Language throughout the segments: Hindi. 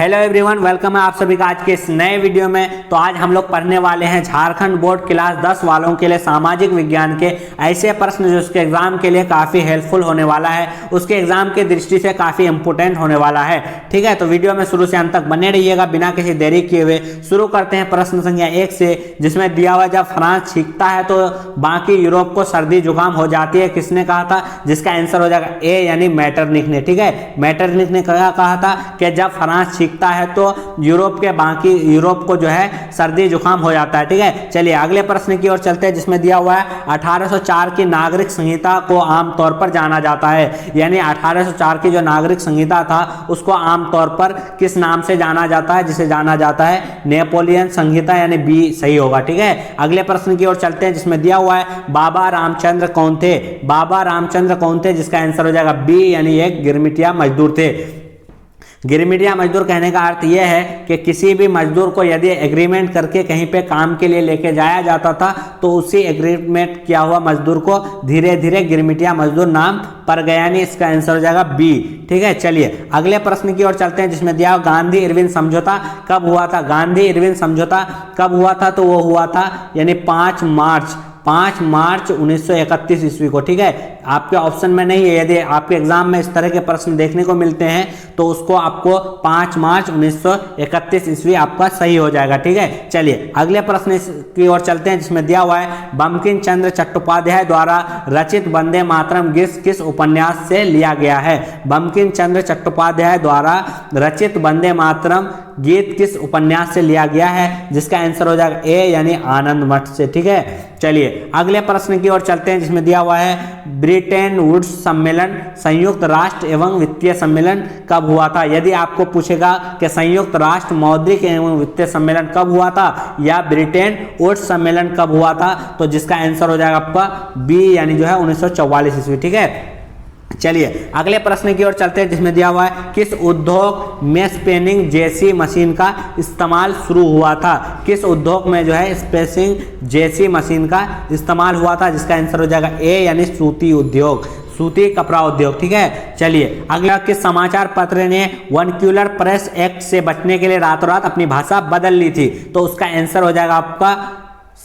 हेलो एवरीवन, वेलकम है आप सभी का आज के इस नए वीडियो में। तो आज हम लोग पढ़ने वाले हैं झारखंड बोर्ड क्लास 10 वालों के लिए सामाजिक विज्ञान के ऐसे प्रश्न जो उसके एग्जाम के लिए काफ़ी हेल्पफुल होने वाला है, उसके एग्जाम की दृष्टि से काफ़ी इंपोर्टेंट होने वाला है। ठीक है, तो वीडियो में शुरू से अंत तक बने रहिएगा। बिना किसी देरी किए हुए शुरू करते हैं प्रश्न संख्या 1 से, जिसमें दिया हुआ जब फ्रांस छींकता है तो बाकी यूरोप को सर्दी जुकाम हो जाती है। किसने कहा था? जिसका आंसर हो जाएगा ए यानी मैटरनिख ने। ठीक है, मैटरनिख ने कहा था कि जब फ्रांस छींकता है तो यूरोप को जो है सर्दी जुकाम हो जाता है। ठीक है, चलिए अगले प्रश्न की ओर चलते हैं, जिसमें दिया हुआ है 1804 की नागरिक संहिता को आमतौर पर जाना जाता है। यानी 1804 की जो नागरिक संहिता था उसको आमतौर पर किस नाम से जाना जाता है? जिसे जाना जाता है नेपोलियन संहिता, यानी बी सही होगा। ठीक है, अगले प्रश्न की ओर चलते हैं, जिसमें दिया हुआ है बाबा रामचंद्र कौन थे? बाबा रामचंद्र कौन थे? जिसका आंसर हो जाएगा बी यानी एक गिरमिटिया मजदूर थे। गिरमिटिया मजदूर कहने का अर्थ यह है कि किसी भी मजदूर को यदि एग्रीमेंट करके कहीं पे काम के लिए लेके जाया जाता था तो उसी एग्रीमेंट किया हुआ मजदूर को धीरे धीरे गिरमिटिया मजदूर नाम पड़ गया, यानी इसका आंसर हो जाएगा बी। ठीक है, चलिए अगले प्रश्न की ओर चलते हैं, जिसमें दिया हुआ गांधी इरविन समझौता कब हुआ था? गांधी इरविन समझौता कब हुआ था? तो वो हुआ था यानी 5 मार्च 1931 ईस्वी को। ठीक है, आपके ऑप्शन में नहीं है। यदि आपके एग्जाम में इस तरह के प्रश्न देखने को मिलते हैं तो उसको आपको 5 मार्च 1931 ईस्वी आपका सही हो जाएगा। ठीक है, चलिए अगले प्रश्न की ओर चलते हैं, जिसमें दिया हुआ है बंकिम चंद्र चट्टोपाध्याय द्वारा रचित वंदे मातरम गीत किस उपन्यास से लिया गया है? बंकिम चंद्र चट्टोपाध्याय द्वारा रचित वंदे मातरम गीत किस उपन्यास से लिया गया है? जिसका आंसर हो जाएगा ए यानी आनंद मठ से। ठीक है, चलिए अगले प्रश्न की ओर चलते हैं, जिसमें दिया हुआ है ब्रिटेन वुड्स सम्मेलन संयुक्त राष्ट्र एवं वित्तीय सम्मेलन कब हुआ था? यदि आपको पूछेगा कि संयुक्त राष्ट्र मौद्रिक एवं वित्तीय सम्मेलन कब हुआ था या ब्रिटेन वुड्स सम्मेलन कब हुआ था, तो जिसका आंसर हो जाएगा आपका बी यानी जो है 1944 ईस्वी। ठीक है, चलिए अगले प्रश्न की ओर चलते हैं, जिसमें दिया हुआ है किस उद्योग में स्पिनिंग जेसी मशीन का इस्तेमाल शुरू हुआ था? किस उद्योग में जो है स्पिनिंग जेसी मशीन का इस्तेमाल हुआ था? जिसका आंसर हो जाएगा ए यानी सूती उद्योग, सूती कपड़ा उद्योग। ठीक है, चलिए अगला किस समाचार पत्र ने वर्नाक्युलर प्रेस एक्ट से बचने के लिए रातों रात अपनी भाषा बदल ली थी? तो उसका आंसर हो जाएगा आपका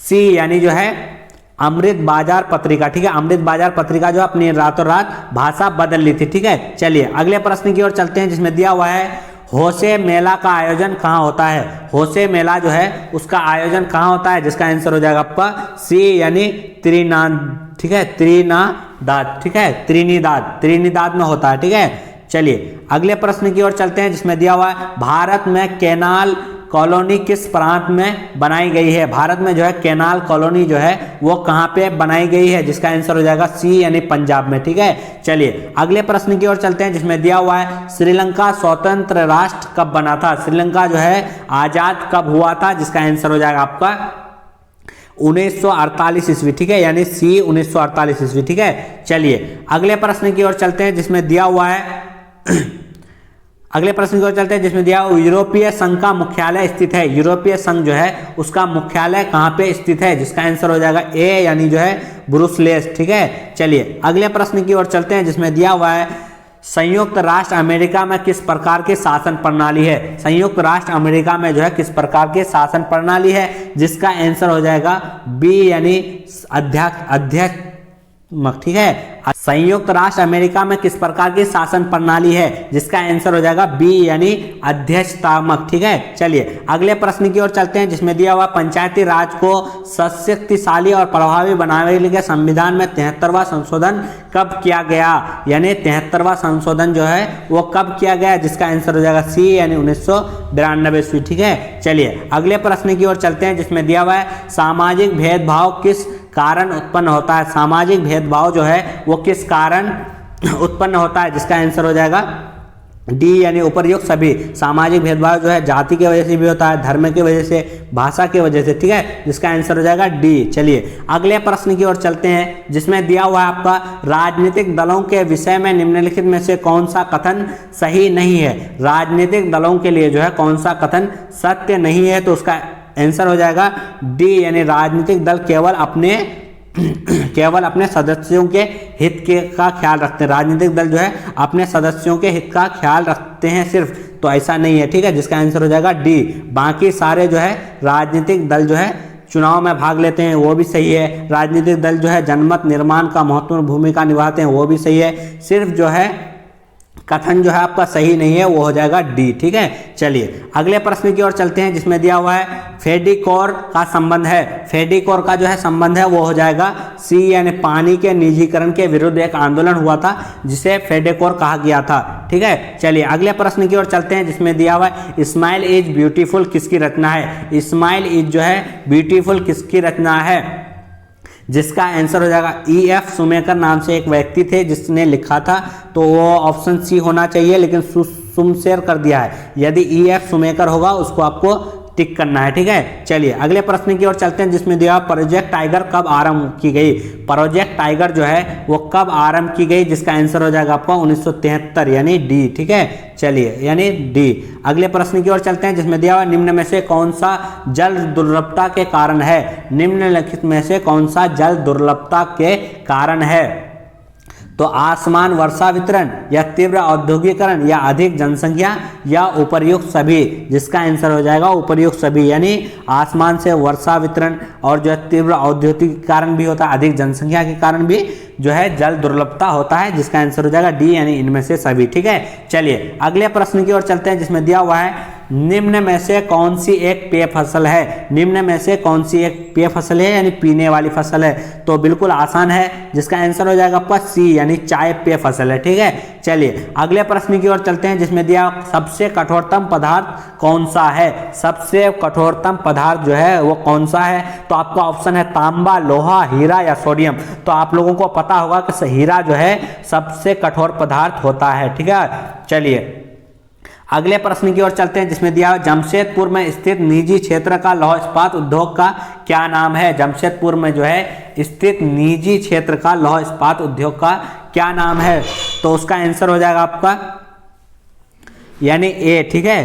सी यानी जो है अमृत बाजार पत्रिका। ठीक है, अमृत बाजार पत्रिका जो अपनी रातों रात भाषा बदल ली थी। ठीक है, चलिए अगले प्रश्न की ओर चलते हैं, जिसमें दिया हुआ है होशे मेला का आयोजन कहाँ होता है? होशे मेला जो है उसका आयोजन कहाँ होता है? जिसका आंसर हो जाएगा आपका सी यानी त्रिनाद। ठीक है, त्रिनादाद। ठीक है, त्रिनिदाद में होता है। ठीक है, चलिए अगले प्रश्न की ओर चलते हैं, जिसमें दिया हुआ है भारत में कैनाल कॉलोनी किस प्रांत में बनाई गई है? भारत में जो है कैनाल कॉलोनी जो है वो कहाँ पे बनाई गई है? जिसका आंसर हो जाएगा सी यानी पंजाब में। ठीक है, चलिए अगले प्रश्न की ओर चलते हैं, जिसमें दिया हुआ है श्रीलंका स्वतंत्र राष्ट्र कब बना था? श्रीलंका जो है आजाद कब हुआ था? जिसका आंसर हो जाएगा आपका 1948 ईस्वी। ठीक है, यानी सी 1948 ईस्वी। ठीक है, चलिए अगले प्रश्न की ओर चलते हैं, जिसमें दिया हुआ है अगले प्रश्न की ओर चलते हैं, जिसमें दिया हुआ यूरोपीय संघ का मुख्यालय स्थित है। यूरोपीय संघ जो है उसका मुख्यालय कहाँ पे स्थित है? जिसका आंसर हो जाएगा ए यानी जो है ब्रुसेल्स। ठीक है, चलिए अगले प्रश्न की ओर चलते हैं, जिसमें दिया हुआ है संयुक्त राष्ट्र अमेरिका में किस प्रकार की शासन प्रणाली है? संयुक्त राष्ट्र अमेरिका में जो है किस प्रकार की शासन प्रणाली है? जिसका आंसर हो जाएगा बी यानी अध्यक्ष। ठीक है, संयुक्त राष्ट्र अमेरिका में किस प्रकार की शासन प्रणाली है? जिसका आंसर हो जाएगा बी यानी अध्यक्षतात्मक। ठीक है, चलिए अगले प्रश्न की ओर चलते हैं, जिसमें दिया हुआ पंचायती राज को शक्तिशाली और प्रभावी बनाने के लिए संविधान में 73वां संशोधन कब किया गया? यानी 73वां संशोधन जो है वो कब किया गया? जिसका आंसर हो जाएगा सी यानी 1992 ईस्वी। ठीक है, चलिए अगले प्रश्न की ओर चलते हैं, जिसमें दिया हुआ है सामाजिक भेदभाव किस कारण उत्पन्न होता है? सामाजिक भेदभाव जो है वो किस कारण उत्पन्न होता है? जिसका आंसर हो जाएगा डी यानी उपर्युक्त सभी। सामाजिक भेदभाव जो है जाति की वजह से भी होता है, धर्म की वजह से, भाषा की वजह से। ठीक है, जिसका आंसर हो जाएगा डी। चलिए अगले प्रश्न की ओर चलते हैं, जिसमें दिया हुआ है आपका राजनीतिक दलों के विषय में निम्नलिखित में से कौन सा कथन सही नहीं है? राजनीतिक दलों के लिए जो है कौन सा कथन सत्य नहीं है? तो उसका आंसर हो जाएगा डी यानी राजनीतिक दल केवल अपने सदस्यों के हित का ख्याल रखते हैं। राजनीतिक दल जो है अपने सदस्यों के हित का ख्याल रखते हैं सिर्फ। तो तो ऐसा नहीं है, ठीक है, जिसका आंसर हो जाएगा डी। बाकी सारे जो है राजनीतिक दल जो है चुनाव में भाग लेते हैं, वो भी सही है। राजनीतिक दल जो है जनमत निर्माण का महत्वपूर्ण भूमिका निभाते हैं, वो भी सही है। सिर्फ जो है कथन जो है आपका सही नहीं है, वो हो जाएगा डी, ठीक है। चलिए अगले प्रश्न की ओर चलते हैं, जिसमें दिया हुआ है फेडिकोर का संबंध है। फेडिकोर का जो है संबंध है वो हो जाएगा सी, यानी पानी के निजीकरण के विरुद्ध एक आंदोलन हुआ था जिसे फेडिकोर कहा गया था, ठीक है। चलिए अगले प्रश्न की ओर चलते हैं, जिसमें दिया हुआ है स्माइल इज ब्यूटीफुल किसकी रचना है। स्माइल इज जो है ब्यूटीफुल किसकी रचना है, जिसका आंसर हो जाएगा E.F. सुमेकर नाम से एक व्यक्ति थे जिसने लिखा था, तो वो ऑप्शन सी होना चाहिए, लेकिन सुमशेर कर दिया है। यदि E.F. सुमेकर होगा उसको आपको टिक करना है, ठीक है। चलिए अगले प्रश्न की ओर चलते हैं, जिसमें दिया प्रोजेक्ट टाइगर कब आरंभ की गई। प्रोजेक्ट टाइगर जो है वो कब आरंभ की गई, जिसका आंसर हो जाएगा आपका 1973, यानी डी, ठीक है। चलिए यानी डी। अगले प्रश्न की ओर चलते हैं, जिसमें दिया हुआ निम्न में से कौन सा जल दुर्लभता के कारण है। निम्नलिखित में से कौन सा जल दुर्लभता के कारण है। तो आसमान वर्षा वितरण, या तीव्र औद्योगिकरण, या अधिक जनसंख्या, या उपर्युक्त सभी, जिसका आंसर हो जाएगा उपर्युक्त सभी। यानी आसमान से वर्षा वितरण और जो है तीव्र औद्योगिक कारण भी होता है, अधिक जनसंख्या के कारण भी जो है जल दुर्लभता होता है, जिसका आंसर हो जाएगा डी, यानी इनमें से सभी, ठीक है। चलिए अगले प्रश्न की ओर चलते हैं, जिसमें दिया हुआ है निम्न में से कौन सी एक पेय फसल है। निम्न में से कौन सी एक पेय फसल है, यानी पीने वाली फसल है। तो बिल्कुल आसान है, जिसका आंसर हो जाएगा आपका सी, यानी चाय पेय फसल है, ठीक है। चलिए अगले प्रश्न की ओर चलते हैं, जिसमें दिया सबसे कठोरतम पदार्थ कौन सा है। सबसे कठोरतम पदार्थ जो है वो कौन सा है, तो आपका ऑप्शन है तांबा, लोहा, हीरा या सोडियम। तो आप लोगों को पता होगा कि हीरा जो है सबसे कठोर पदार्थ होता है, ठीक है। चलिए अगले प्रश्न की ओर चलते हैं, जिसमें दिया जमशेदपुर में स्थित निजी क्षेत्र का लौह इस्पात उद्योग का क्या नाम है। जमशेदपुर में जो है स्थित निजी क्षेत्र का लौह इस्पात उद्योग का क्या नाम है, तो उसका आंसर हो जाएगा आपका यानी ए, ठीक है,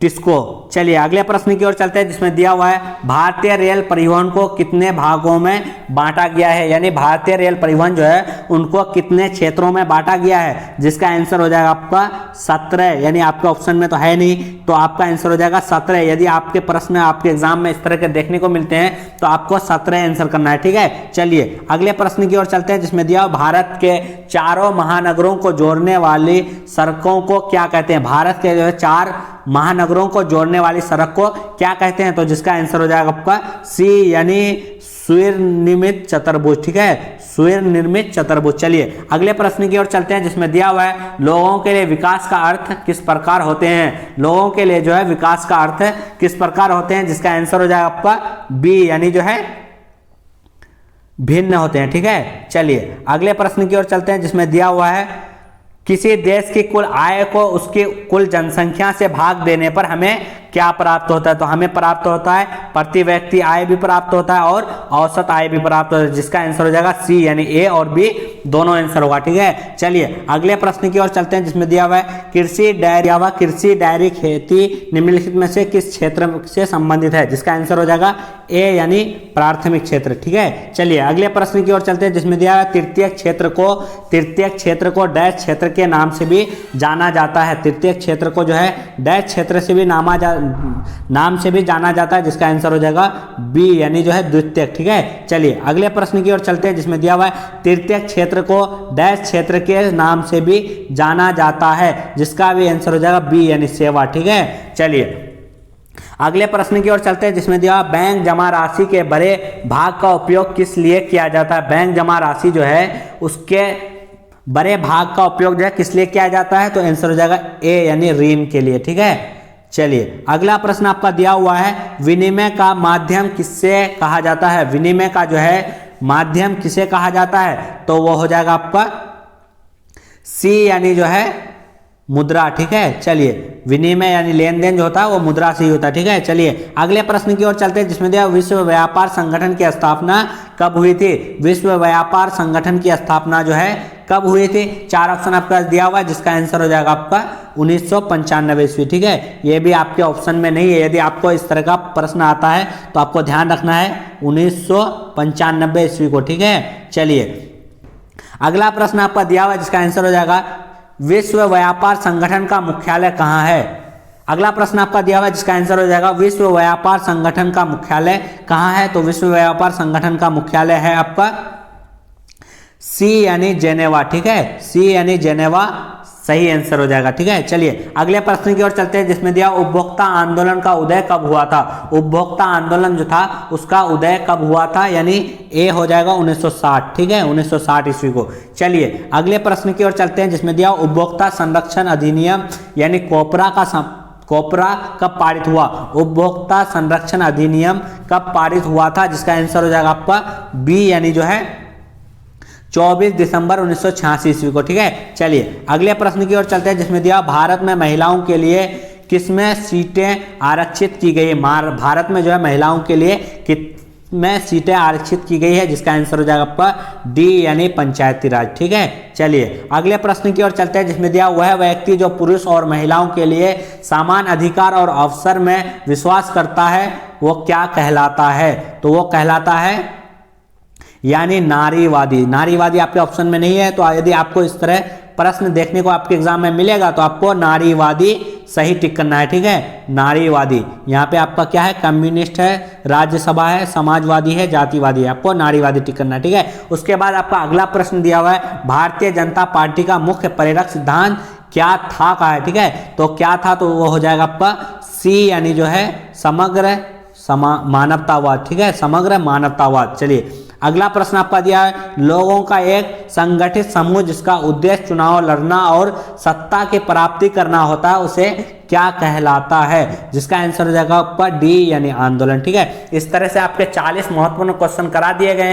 टिस्को। चलिए अगले प्रश्न की ओर चलते हैं, जिसमें दिया हुआ है भारतीय रेल परिवहन को कितने भागों में बांटा गया है। यानी भारतीय रेल परिवहन जो है उनको कितने क्षेत्रों में बांटा गया है, जिसका आंसर हो जाएगा आपका 17, यानी आपका ऑप्शन में तो है नहीं, तो आपका आंसर हो जाएगा 17। यदि आपके प्रश्न आपके एग्जाम में इस तरह के देखने को मिलते हैं तो आपको 17 आंसर करना है, ठीक है। चलिए अगले प्रश्न की ओर चलते हैं, जिसमें दिया भारत के चारों महानगरों को जोड़ने वाली सड़कों को क्या कहते हैं। भारत के जो है 4 महानगरों को जोड़ने वाली सड़क को क्या कहते हैं, तो जिसका आंसर हो जाएगा आपका सी, यानी सुनिर्मित चतुर्भुज, ठीक है, सुनिर्मित चतुर्भुज। चलिए अगले प्रश्न की ओर चलते हैं, जिसमें दिया हुआ है लोगों के लिए विकास का अर्थ किस प्रकार होते हैं। लोगों के लिए जो है विकास का अर्थ किस प्रकार होते हैं, जिसका आंसर हो जाएगा आपका बी, यानी जो है भिन्न होते हैं, ठीक है। चलिए अगले प्रश्न की ओर चलते हैं, जिसमें दिया हुआ है किसी देश की कुल आय को उसकी कुल जनसंख्या से भाग देने पर हमें क्या प्राप्त होता है। तो हमें प्राप्त होता है प्रति व्यक्ति आय भी प्राप्त होता है और औसत आय भी प्राप्त होता है, जिसका आंसर हो जाएगा सी, यानी ए और बी दोनों आंसर होगा, ठीक है। चलिए अगले प्रश्न की ओर चलते हैं, जिसमें दिया हुआ है कृषि डायरी खेती निम्नलिखित में से किस क्षेत्र से संबंधित है, जिसका आंसर हो जाएगा ए, यानी प्राथमिक क्षेत्र, ठीक है। चलिए अगले प्रश्न की ओर चलते हैं, जिसमें दिया हुआ है तृतीय क्षेत्र को डैश क्षेत्र के नाम से भी जाना जाता है। तृतीय क्षेत्र को जो है डैश क्षेत्र से भी नाम से भी जाना जाता है, जिसका आंसर हो जाएगा बी, यानी जो है द्वितीय, ठीक है। चलिए अगले प्रश्न की ओर चलते हैं, जिसमें दिया हुआ है तृतीय क्षेत्र को डैश क्षेत्र के नाम से भी जाना जाता है, जिसका भी आंसर हो जाएगा बी, यानी सेवा, ठीक है। चलिए अगले प्रश्न की ओर चलते हैं, जिसमें दिया बैंक जमा राशि के बड़े भाग का उपयोग किस लिए किया जाता है। बैंक जमा राशि जो है उसके बड़े भाग का उपयोग जो है किस लिए किया जाता है, तो आंसर हो जाएगा ए, यानी ऋण के लिए, ठीक है। चलिए अगला प्रश्न आपका दिया हुआ है विनिमय का माध्यम किससे कहा जाता है। विनिमय का जो है माध्यम किसे कहा जाता है, तो वो हो जाएगा आपका सी, यानी जो है मुद्रा, ठीक है। चलिए विनिमय यानी लेन देन जो होता है वो मुद्रा से ही होता है, ठीक है। चलिए अगले प्रश्न की ओर चलते हैं, जिसमें दिया विश्व व्यापार संगठन की स्थापना कब हुई थी। विश्व व्यापार संगठन की स्थापना जो है कब हुई थी। 4 ऑप्शन आपका दिया हुआ है, जिसका आंसर हो जाएगा आपका 1995 ईस्वी, ठीक है। ये भी आपके ऑप्शन में नहीं है। यदि आपको इस तरह का प्रश्न आता है तो आपको ध्यान रखना है 1995 ईस्वी को, ठीक है। चलिए अगला प्रश्न आपका दिया हुआ है, जिसका आंसर हो जाएगा विश्व व्यापार संगठन का मुख्यालय कहाँ है। अगला प्रश्न आपका दिया हुआ है जिसका आंसर हो जाएगा विश्व व्यापार संगठन का मुख्यालय कहाँ है? तो विश्व व्यापार संगठन का मुख्यालय है आपका सी यानी जेनेवा, ठीक है, सी यानी जेनेवा सही आंसर हो जाएगा, ठीक है। चलिए अगले प्रश्न की ओर चलते हैं जिसमें दिया उपभोक्ता आंदोलन का उदय कब हुआ था? उपभोक्ता आंदोलन जो था उसका उदय कब हुआ था, यानी ए हो जाएगा 1960, ठीक है, 1960 ईस्वी को। चलिए अगले प्रश्न की ओर चलते हैं जिसमें दिया उपभोक्ता संरक्षण अधिनियम यानी कोपरा कब पारित हुआ? उपभोक्ता संरक्षण अधिनियम कब पारित हुआ था? जिसका आंसर हो जाएगा आपका बी यानी जो है 24 दिसंबर 1986 ईस्वी को, ठीक है। चलिए अगले प्रश्न की ओर चलते हैं जिसमें दिया भारत में महिलाओं के लिए किसमें सीटें आरक्षित की गई? भारत में जो है महिलाओं के लिए किसमें सीटें आरक्षित की गई है? जिसका आंसर हो जाएगा आपका डी यानी पंचायती राज, ठीक है। चलिए अगले प्रश्न की ओर चलते हैं जिसमें दिया वह व्यक्ति जो पुरुष और महिलाओं के लिए समान अधिकार और अवसर में विश्वास करता है वो क्या कहलाता है? तो वो कहलाता है यानी नारीवादी। नारीवादी आपके ऑप्शन में नहीं है, तो यदि आपको इस तरह प्रश्न देखने को आपके एग्जाम में मिलेगा तो आपको नारीवादी सही टिक करना है, ठीक है, नारीवादी। यहाँ पे आपका क्या है? कम्युनिस्ट है, राज्यसभा है, समाजवादी है, जातिवादी है, आपको नारीवादी टिक करना है, ठीक है। उसके बाद आपका अगला प्रश्न दिया हुआ है भारतीय जनता पार्टी का मुख्य प्रेरक सिद्धांत क्या था का है, ठीक है। तो क्या था? तो वो हो जाएगा आपका सी यानी जो है समग्र मानवतावाद, ठीक है, समग्र मानवतावाद। चलिए अगला प्रश्न आपका दिया है लोगों का एक संगठित समूह जिसका उद्देश्य चुनाव लड़ना और सत्ता की प्राप्ति करना होता है उसे क्या कहलाता है? जिसका आंसर हो जाएगा आपका डी यानी आंदोलन, ठीक है। इस तरह से आपके 40 महत्वपूर्ण क्वेश्चन करा दिए गए।